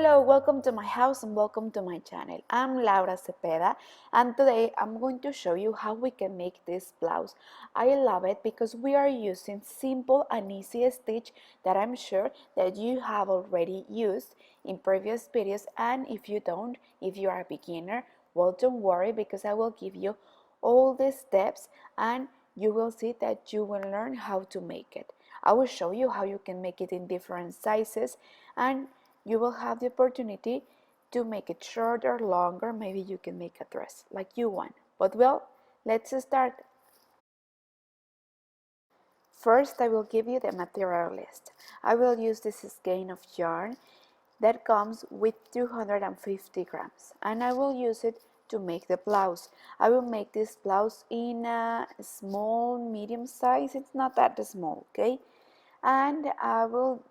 Hello, welcome to my house and welcome to my channel. I'm Laura Cepeda and today I'm going to show you how we can make this blouse. I love it because we are using simple and easy stitch that I'm sure that you have already used in previous videos, and if you don't, if you are a beginner, well, don't worry because I will give you all the steps and you will see that you will learn how to make it. I will show you how you can make it in different sizes, and you will have the opportunity to make it shorter, longer. Maybe you can make a dress like you want. But well, let's start. First, I will give you the material list. I will use this skein of yarn that comes with 250 grams, and I will use it to make the blouse. I will make this blouse in a small, medium size. It's not that small, okay? And I will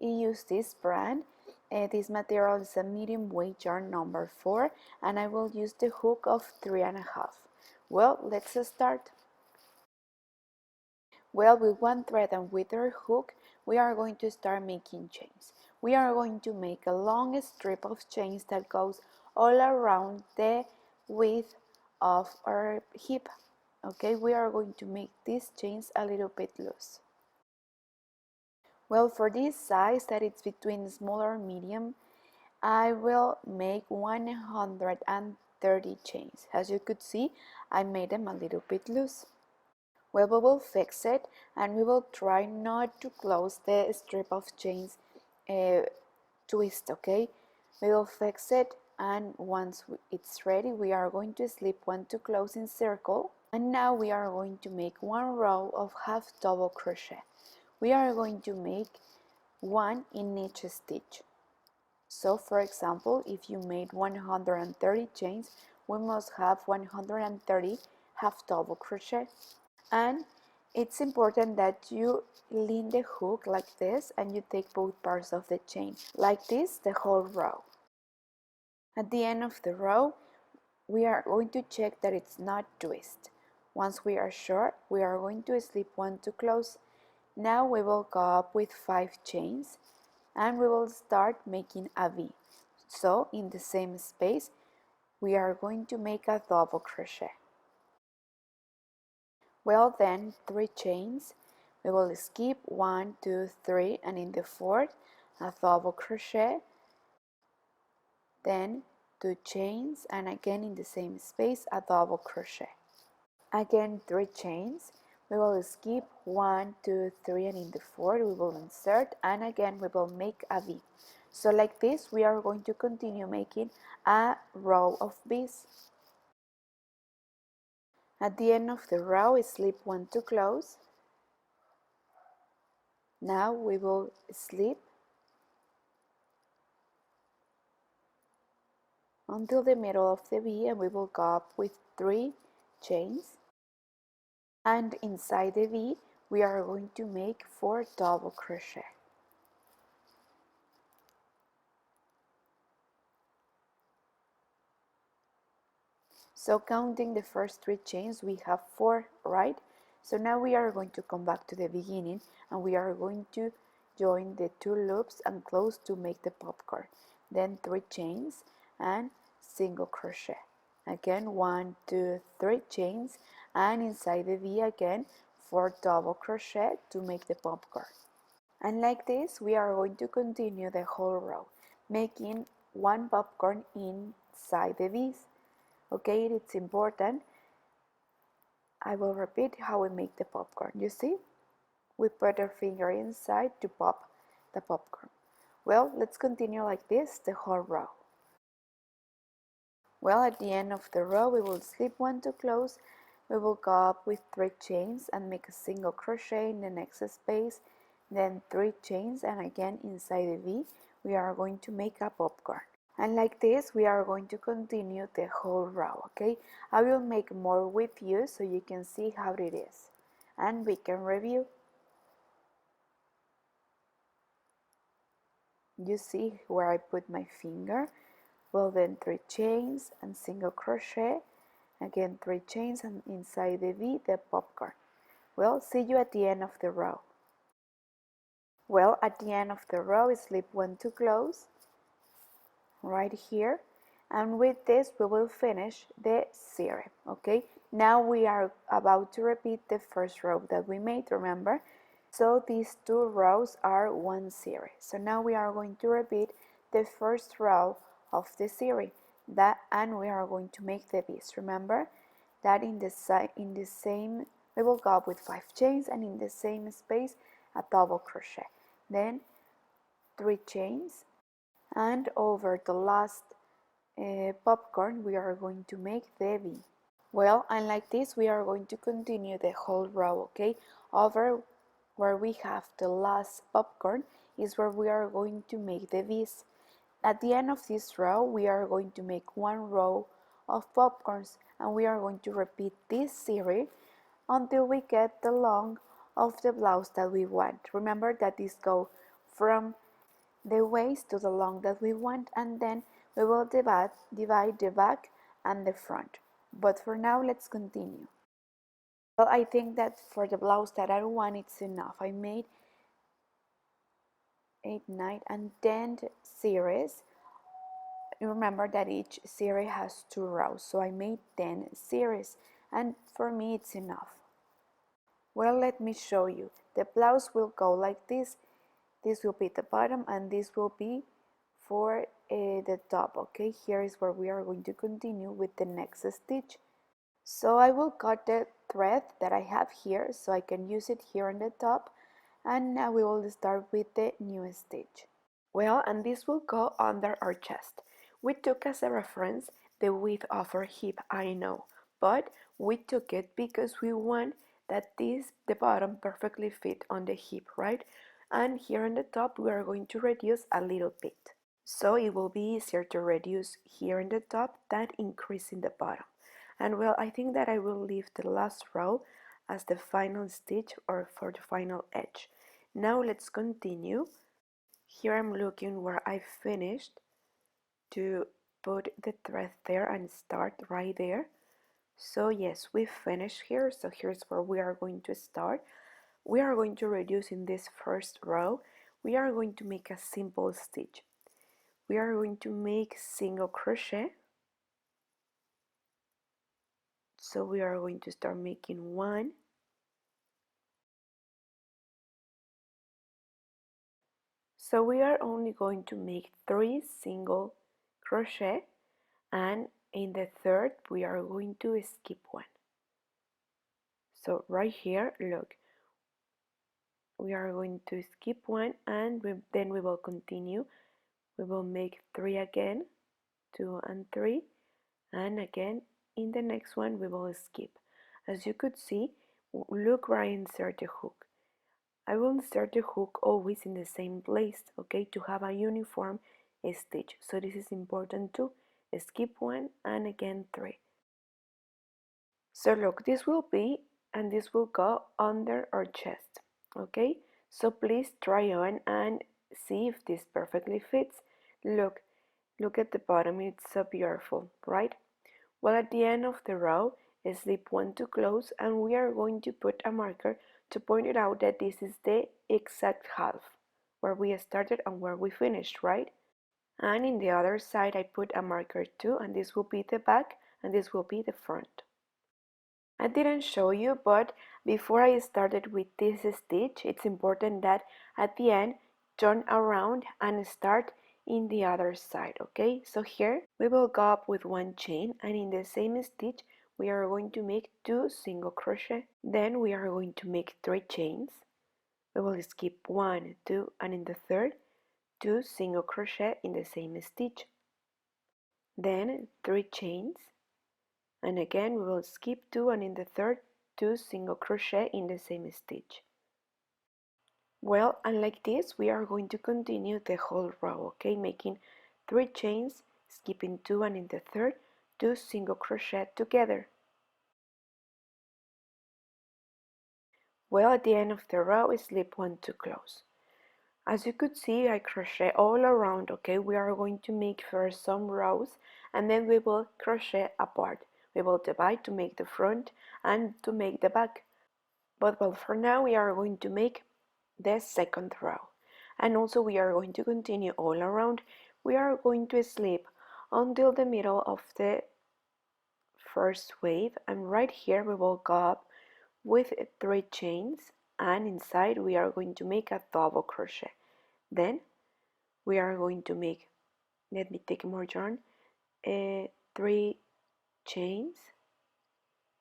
use this brand. This material is a medium weight yarn number 4, and I will use the hook of 3.5. Well, let's start. Well, with one thread and with our hook, we are going to start making chains. We are going to make a long strip of chains that goes all around the width of our hip. Okay, we are going to make these chains a little bit loose. Well, for this size that it's between small or medium, I will make 130 chains. As you could see, I made them a little bit loose. Well, we will fix it and we will try not to close the strip of chains twist, okay? We will fix it, and once it's ready, we are going to slip one to close in circle, and now we are going to make one row of half double crochet. We are going to make one in each stitch. So for example, if you made 130 chains, we must have 130 half double crochet. And it's important that you lean the hook like this and you take both parts of the chain like this, the whole row. At the end of the row, we are going to check that it's not twist. Once we are sure, we are going to slip one to close. Now we will go up with 5 chains and we will start making a V. So in the same space, we are going to make a double crochet. Well, then 3 chains. We will skip 1, 2, 3, and in the 4th, a double crochet. Then 2 chains, and again in the same space, a double crochet. Again 3 chains. We will skip 1, 2, 3, and in the 4th we will insert, and again we will make a V. So like this, we are going to continue making a row of V's. At the end of the row, slip one to close. Now we will slip until the middle of the V, and we will go up with 3 chains. And inside the V, we are going to make 4 double crochet. So counting the first 3 chains, we have 4, right? So now we are going to come back to the beginning and we are going to join the 2 loops and close to make the popcorn. Then 3 chains and single crochet. Again 1, 2, 3 chains, and inside the V again 4 double crochet to make the popcorn. And like this, we are going to continue the whole row, making 1 popcorn inside the V's. Okay, it's important. I will repeat how we make the popcorn. You see, we put our finger inside to pop the popcorn. Well, let's continue like this the whole row. Well, at the end of the row, we will slip one to close. We will go up with 3 chains and make a single crochet in the next space, then 3 chains, and again inside the V, we are going to make a popcorn. And like this, we are going to continue the whole row, okay? I will make more with you so you can see how it is. And we can review. You see where I put my finger? Well, then 3 chains and single crochet. Again 3 chains and inside the V, the popcorn. Well, see you at the end of the row. Well, at the end of the row, slip one to close. right here, and with this we will finish the series. Okay, now we are about to repeat the first row that we made, remember? So these two rows are one series. So now we are going to repeat the first row of the series, and we are going to make the bees. Remember that in the same we will go up with 5 chains, and in the same space a double crochet, then 3 chains, and over the last popcorn we are going to make the V. Well, and like this we are going to continue the whole row. Okay, over where we have the last popcorn is where we are going to make the V's. At the end of this row we are going to make one row of popcorns, and we are going to repeat this series until we get the long of the blouse that we want. Remember that this goes from the waist to the long that we want, and then we will divide the back and the front. But for now, let's continue. Well, I think that for the blouse that I want, it's enough. I made 8, 9, and 10 series. Remember that each series has 2 rows, so I made 10 series, and for me it's enough. Well, let me show you. The blouse will go like this. This will be the bottom, and this will be for the top. Okay, here is where we are going to continue with the next stitch. So I will cut the thread that I have here so I can use it here on the top, and now we will start with the new stitch. Well, and this will go under our chest. We took as a reference the width of our hip, I know, but we took it because we want that the bottom perfectly fit on the hip, right? And here on the top we are going to reduce a little bit. So it will be easier to reduce here in the top than increasing the bottom. And well, I think that I will leave the last row as the final stitch or for the final edge. Now let's continue. Here I'm looking where I finished to put the thread there and start right there. So yes, we finished here. So here's where we are going to start. We are going to reduce in this first row. We are going to make a simple stitch. We are going to make single crochet. So we are going to start making 1. So we are only going to make 3 single crochet, and in the third we are going to skip 1. So right here, look, we are going to skip 1, and then we will continue. We will make 3 again, 2 and 3, and again in the next one we will skip. As you could see, look where I insert the hook. I will insert the hook always in the same place, okay, to have a uniform stitch. So this is important too. Skip 1 and again 3. So look, this will be, and this will go under our chest, okay? So please try on and see if this perfectly fits. Look at the bottom, it's so beautiful, right? Well, at the end of the row, slip 1 to close, and we are going to put a marker to point it out that this is the exact half, where we started and where we finished, right? And in the other side, I put a marker too, and this will be the back, and this will be the front. I didn't show you, but before I started with this stitch, it's important that at the end, turn around and start in the other side, okay? So here we will go up with 1 chain, and in the same stitch we are going to make 2 single crochet. Then we are going to make 3 chains. We will skip 1, 2, and in the third 2 single crochet in the same stitch. Then 3 chains, and again we will skip 2, and in the third 2 single crochet in the same stitch. Well, and like this we are going to continue the whole row, okay, making 3 chains, skipping 2, and in the third 2 single crochet together. Well, at the end of the row, slip 1 to close. As you could see, I crochet all around, okay? We are going to make first some rows, and then we will crochet apart. We will divide to make the front and to make the back. But well, for now we are going to make the second row. And also we are going to continue all around we are going to slip until the middle of the first wave, and right here we will go up with 3 chains, and inside we are going to make a double crochet. Then we are going to make, let me take more yarn, 3 chains,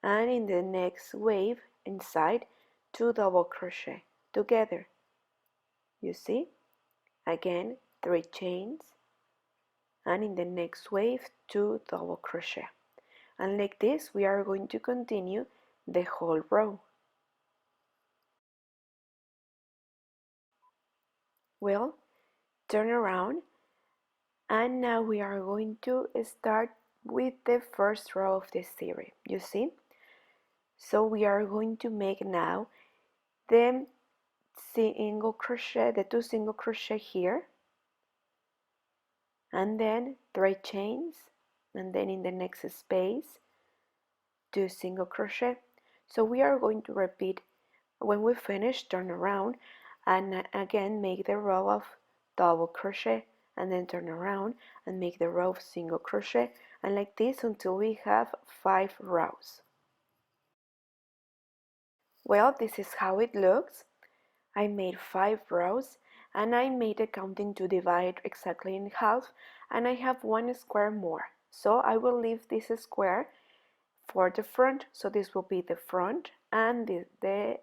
and in the next wave inside 2 double crochet together. You see, again 3 chains, and in the next wave 2 double crochet, and like this we are going to continue the whole row. Well, turn around, and now we are going to start with the first row of this series. You see, so we are going to make now the single crochet, the 2 single crochet here, and then 3 chains, and then in the next space 2 single crochet. So we are going to repeat. When we finish, turn around and again make the row of double crochet, and then turn around and make the row of single crochet, and like this until we have 5 rows. Well, this is how it looks. I made 5 rows, and I made a counting to divide exactly in half, and I have 1 square more. So I will leave this square for the front, so this will be the front, and the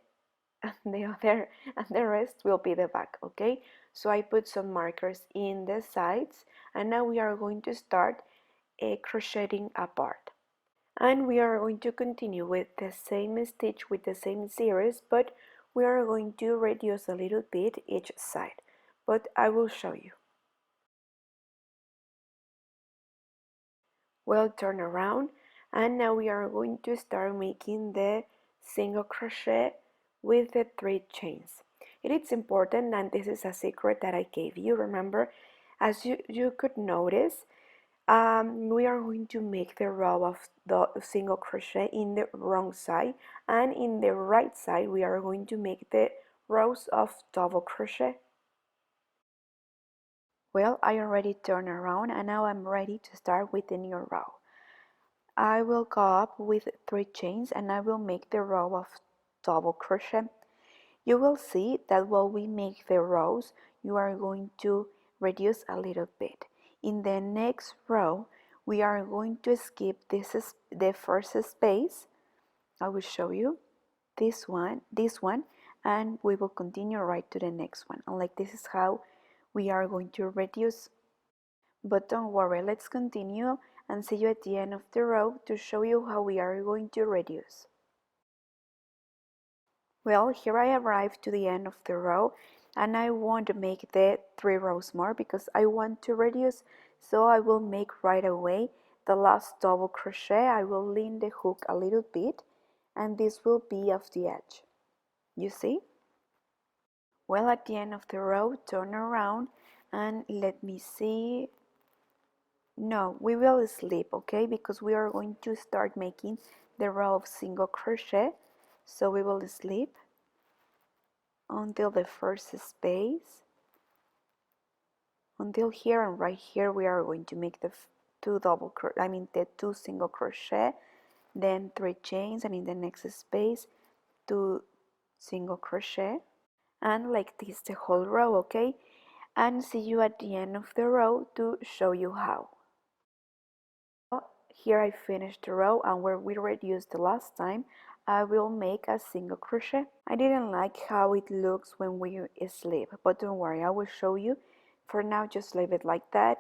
other, and the rest will be the back. Okay, so I put some markers in the sides, and now we are going to start crocheting apart, and we are going to continue with the same stitch with the same series, but we are going to reduce a little bit each side, but I will show you. Well, turn around, and now we are going to start making the single crochet with the 3 chains. It is important, and this is a secret that I gave you. Remember, as you could notice, we are going to make the row of the single crochet in the wrong side, and in the right side we are going to make the rows of double crochet. Well, I already turned around, and now I'm ready to start with the new row. I will go up with 3 chains, and I will make the row of double crochet. You will see that while we make the rows, you are going to reduce a little bit. In the next row, we are going to skip the first space. I will show you this one, and we will continue right to the next one. And like this is how we are going to reduce. But don't worry, let's continue and see you at the end of the row to show you how we are going to reduce. Well, here I arrived to the end of the row, and I want to make the 3 rows more because I want to reduce, so I will make right away the last double crochet. I will lean the hook a little bit, and this will be off the edge. You see? Well, at the end of the row, turn around and let me see. No, we will slip, okay, because we are going to start making the row of single crochet, so we will slip until the first space, until here, and right here we are going to make the 2 single crochet, then 3 chains, and in the next space 2 single crochet, and like this the whole row, okay, and see you at the end of the row to show you how. Here I finished the row, and where we reduced the last time, I will make a single crochet. I didn't like how it looks when we slip, but don't worry, I will show you. For now, just leave it like that.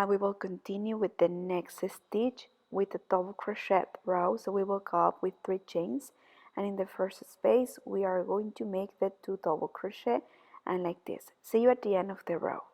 We will continue with the next stitch with the double crochet row, so we will go up with 3 chains, and in the first space we are going to make the 2 double crochet, and like this. See you at the end of the row.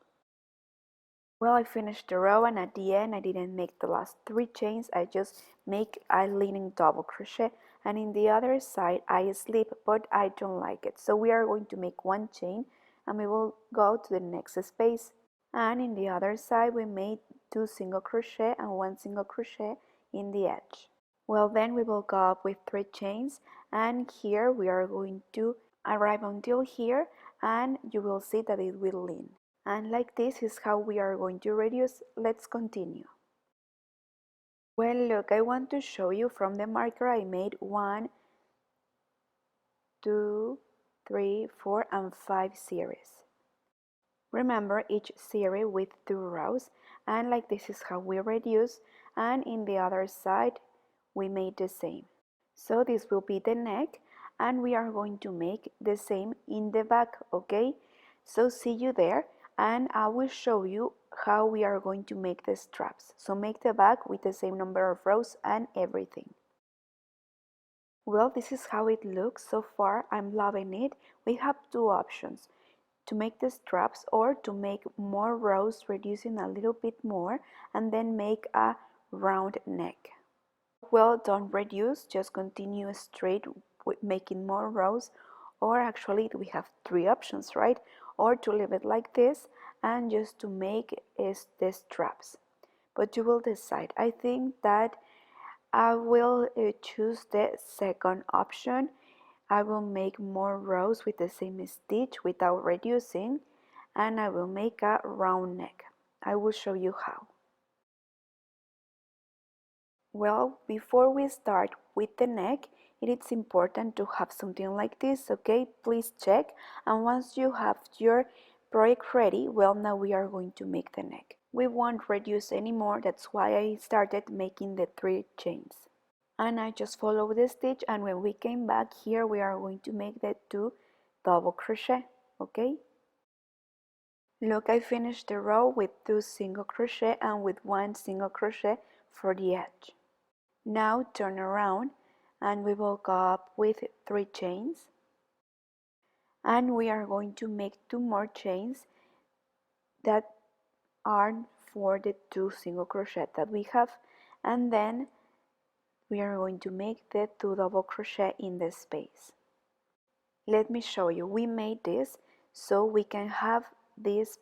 Well, I finished the row, and at the end I didn't make the last 3 chains, I just make a leaning double crochet, and in the other side I slip, but I don't like it, so we are going to make 1 chain and we will go to the next space, and in the other side we made 2 single crochet and 1 single crochet in the edge. Well, then we will go up with 3 chains, and here we are going to arrive until here, and you will see that it will lean. And like this is how we are going to reduce. Let's continue. Well, look, I want to show you from the marker I made 1, 2, 3, 4, and 5 series. Remember each series with 2 rows, and like this is how we reduce, and in the other side we made the same. So this will be the neck, and we are going to make the same in the back, okay? So see you there, and I will show you how we are going to make the straps. So make the back with the same number of rows and everything. Well, this is how it looks so far. I'm loving it. We have 2 options: to make the straps or to make more rows, reducing a little bit more, and then make a round neck. Well, don't reduce, just continue straight with making more rows, or actually we have 3 options, right? Or to leave it like this and just to make the straps. But you will decide. I think that I will choose the second option. I will make more rows with the same stitch without reducing, and I will make a round neck. I will show you how. Well, before we start with the neck, it is important to have something like this, okay? Please check, and once you have your project ready, well, now we are going to make the neck. We won't reduce anymore, that's why I started making the 3 chains. And I just follow the stitch, and when we came back here we are going to make the 2 double crochet, okay? Look, I finished the row with 2 single crochet and with 1 single crochet for the edge. Now turn around and we will go up with 3 chains, and we are going to make 2 more chains that are for the 2 single crochet that we have, and then we are going to make the 2 double crochet in the space. Let me show you. We made this so we can have this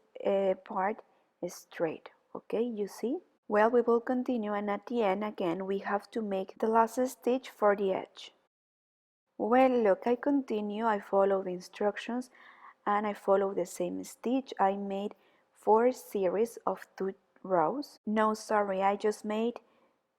part straight, okay? You see? Well, we will continue, and at the end again we have to make the last stitch for the edge. Well, look, I continue. I follow the instructions and I follow the same stitch. I made 4 series of 2 rows. No, sorry, I just made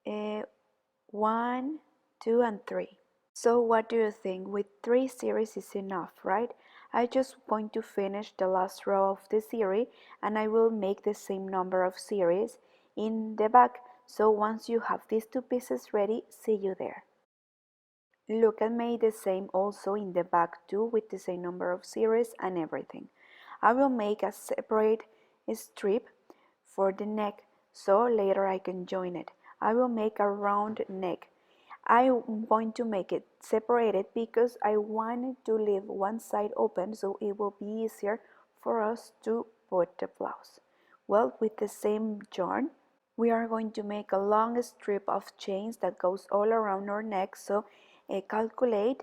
1, 2, and 3. So what do you think? With 3 series is enough, right? I just going to finish the last row of the series, and I will make the same number of series in the back. So once you have these 2 pieces ready, see you there. Look, I made the same also in the back too, with the same number of series and everything. I will make a separate strip for the neck, so later I can join it. I will make a round neck. I'm going to make it separated because I wanted to leave one side open so it will be easier for us to put the blouse. Well, with the same yarn, we are going to make a long strip of chains that goes all around our neck, so calculate,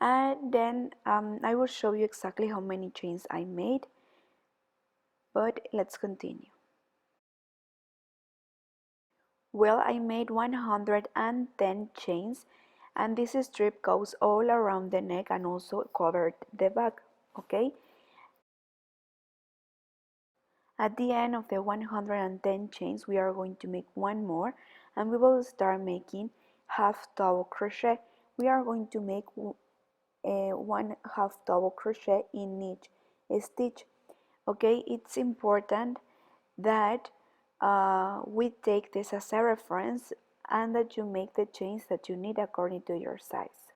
and then I will show you exactly how many chains I made, but let's continue. Well, I made 110 chains, and this strip goes all around the neck and also covered the back, okay? At the end of the 110 chains, we are going to make 1 more, and we will start making half double crochet. We are going to make 1 half double crochet in each stitch. Okay, it's important that we take this as a reference and that you make the chains that you need according to your size.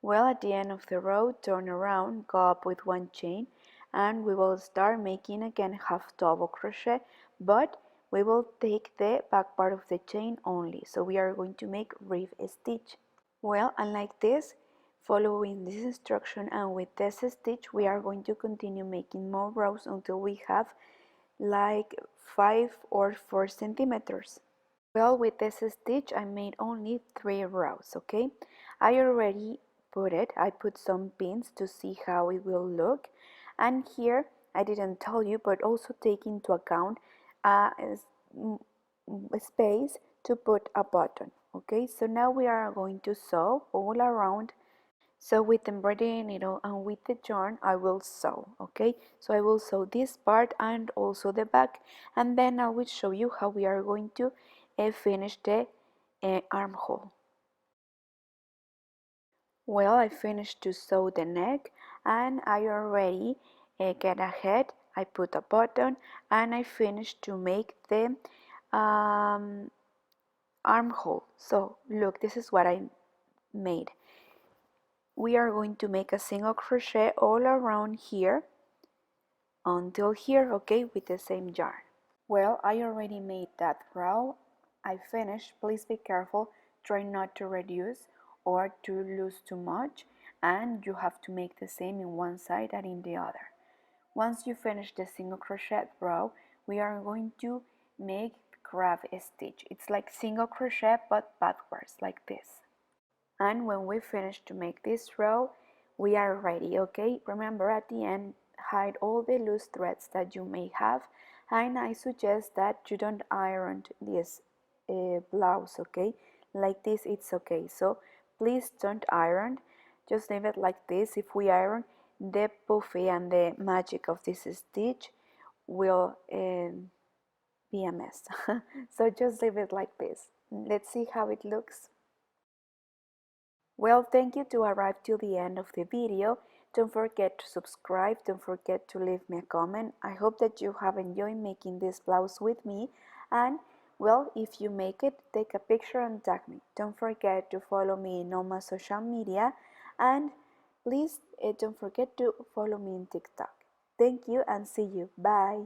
Well, at the end of the row, turn around, go up with 1 chain, and we will start making again half double crochet, but we will take the back part of the chain only, so we are going to make reef stitch. Well, and like this, following this instruction and with this stitch, we are going to continue making more rows until we have like 5 or 4 centimeters. Well, with this stitch I made only 3 rows, okay? I already I put some pins to see how it will look, and here I didn't tell you, but also take into account a space to put a button, okay? So now we are going to sew all around So with the embroidery needle and with the yarn I will sew, okay? So I will sew this part and also the back, and then I will show you how we are going to finish the armhole. Well, I finished to sew the neck and I already get ahead. I put a button and I finished to make the armhole. So look, this is what I made. We are going to make a single crochet all around here until here, okay, with the same yarn. Well, I already made that row. I finished. Please be careful. Try not to reduce or to lose too much, and you have to make the same in one side and in the other. Once you finish the single crochet row, we are going to make crab stitch. It's like single crochet but backwards, like this. And when we finish to make this row, we are ready, okay? Remember, at the end, hide all the loose threads that you may have, and I suggest that you don't iron this blouse, okay? Like this, it's okay. So please don't iron, just leave it like this. If we iron, the puffy and the magic of this stitch will be a mess. So just leave it like this. Let's see how it looks. Well, thank you to arrive till the end of the video. Don't forget to subscribe, don't forget to leave me a comment. I hope that you have enjoyed making this blouse with me, and well, if you make it, take a picture and tag me. Don't forget to follow me in all my social media, and please don't forget to follow me in TikTok. Thank you and see you. Bye.